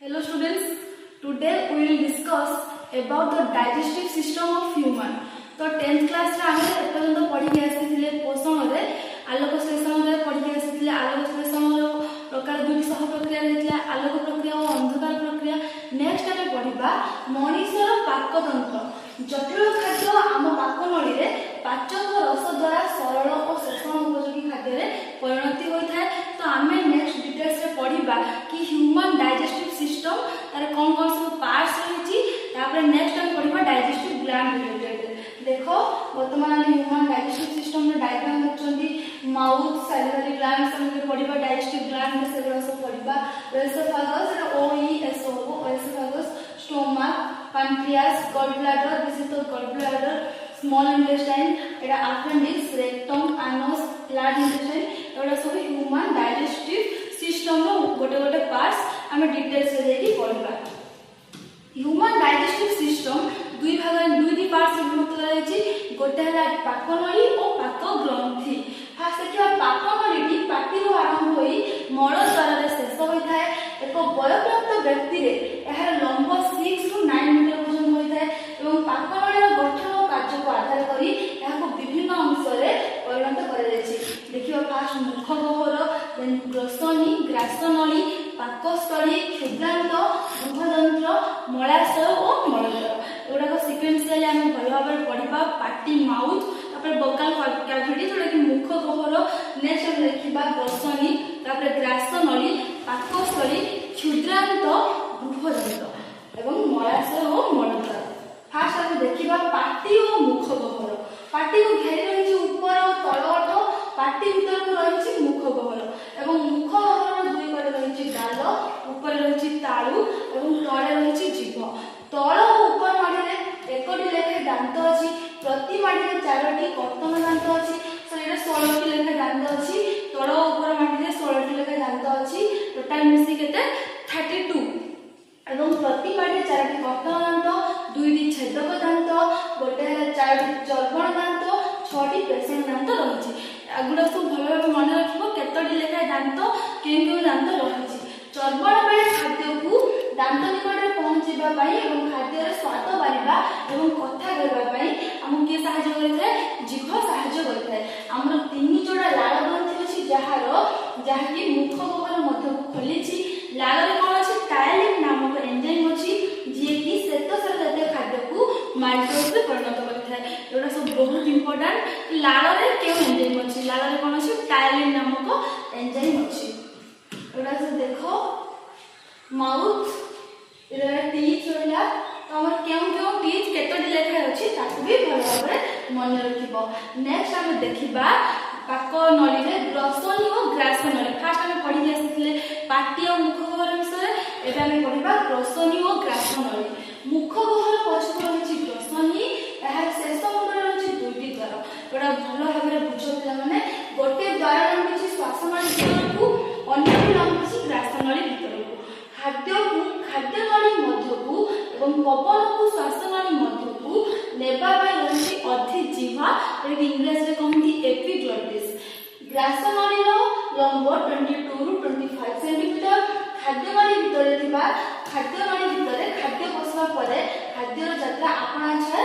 Hello students, today we will discuss about the digestive system of human. तो 10th class रे आमे एपर्यंत पढी के आसीथिले पोषण रे आलोक संश्लेषण रे पढी के आसीथिले आलोक संश्लेषण रो प्रकार दुई सह प्रक्रिया रहथिला आलोक प्रक्रिया और अंधकार प्रक्रिया। नेक्स्ट आमे पढिबा मनुष्यर पाकतंत्र। जटिल खाद्य आम पाकनळी रे पाचक रस द्वारा सरल और शोषण उपयोगी खाद्य रे परिणति होइथाय। तो आमे नेक्स्ट डिटेल्स रे पढिबा कि ह्यूमन डाइजेस्टिव सिस्टम तार कोन कोन सब पार्ट्स रहिछि। तापर नेक्स्ट आमे पढिबा डाइजेस्टिव ग्लैंड रिलेटेड। देखो वर्तमान आमे ह्यूमन डाइजेस्टिव सिस्टम रे डायग्राम देखछंती माउथ सैलिवरी ग्लैंड्स आमे पढिबा डाइजेस्टिव ग्लैंड से सब पढिबा एसोफेगस रे O E S O oesophagus stomach pancreas gall bladder this is the gall bladder small intestine एटा appendix rectum anus large intestine एटा सब ह्यूमन डाइजेस्टिव सिस्टम रो गोटे गोटे पार्ट्स आमे डिटेल्स रे देखि पढिबा। ह्यूमन डाइजेस्टिव सिस्टम दुई भाग दुई पार्ट्स विभक्त रहिछि। गोटे हला पाकनळी और पाक ग्रंथि। फास्ट देखिबा पाकनळी पाटी रो आरंभ होई मळ द्वार रे शेष होइथाय। एक वयोप्राप्त व्यक्ति रे एहार लंब 6 टू 9 मीटर पर्यंत होइथाय एवं पाकनळी रो गठन और कार्य को आधार करी एहाको विभिन्न अंश रे परिणत करा जायछि। देखिबा फास्ट मुख गहर देन ग्रसनी ग्रासनळी पाकस्थली क्षुद्रांत मुखतंत्र मलाशय और मलद्वार एगुड़ा सिक्वेन्शियली आम भल भाव में पढ़ा। पाटी माउथ तापर बकाल कैविटी जोटा कि मुख गहर। नेक्स्ट आम देखा ग्रसनी तापर ग्रासनली पाकस्थली क्षुद्रांत बृहदंत एवं मलाशय और मलद्वार। फास्ट आम देखा पाटी और मुख गहर। पाटी को घेरी रही ऊपर तल ओठ पाटी भीतर को रही मुख गहर एवं मुख गहर दुई कड़े रही गाल ऊपर रही तालु एवं तले रही जीभ। तल और ऊपर माड़ी रे एकटी लेखे दांत अछि। प्रति माड़ी रे चारोटी कर्तन दांत अछि। सो एटा 16टी लेखे दांत अछि। तल और ऊपर माड़ी रे 16टी लेखे दांत अछि। टोटल मिसी केते 32 एवं प्रति माड़ी रे चारोटी कर्तन दांत दुईटी छेदक दांत गोटे चारोटी चर्बण दांत 6टी पेशेंट दांत रहिछि। एगुडा सब भल भाव मन रखिबो केतोटी लेखे दांत केउ दांत रहिछि। चर्बण बेले खाद्य को दांत निकट रे पहुंचीबा पई एवं खाद्य रे स्वाद बारिबा एवं कथा कहबा पई हमु के सहायता करथाय जीभ सहायता करथाय। हमर तीन जोड़ा लाळ ग्रंथि अछि जहा कि मुख गहर मध्य को खोलिछि। लाळ रे कोन अछि टायलिन नामक एंजाइम अछि जे कि श्वेतसार जातीय खाद्य को माइक्रोब्स रे परिणत करथाय। एटा सब बहुत इंपोर्टेंट। लाळ रे केउ एंजाइम अछि लाळ रे कोन अछि टायलिन नामक एंजाइम अछि। एटा सब देखो माउथ रे टीथ रहला हमर केउ टीथ केतोटी लेखा अछि ताकू भी भल भाबरे मन रखिबो। नेक्स्ट हम देखिबा पाक नळी रे ग्रसनी और ग्रासनळी। फास्ट हम पढि के आसीथिले पाटी और मुख गहर विषय। एबे हम पढिबा ग्रसनी और ग्रासनळी। मुख गहर पछको रहिछि ग्रसनी एहा शेष मुंडरे रहिछि दुईटी द्वार। एटा भल भाबरे बुझो पिला माने गोटे द्वार रहिछि श्वासनळी भितरकू अन्यटी रहिछि ग्रासनळी भितरकू। खाद्य नळी मध्यकू एवं पवन को श्वासनळी मध्यकू नेबा पई रहिछि अधिजीवा एकी इंग्लिश रे कहंती एपिग्लॉटिस। ग्रासनळी रो लंब 22 रु 25 सेंटीमीटर। खाद्य नळी भितरे थिबा खाद्य नळी भितरे खाद्य पसवा परे खाद्यर यात्रा आपणा छे।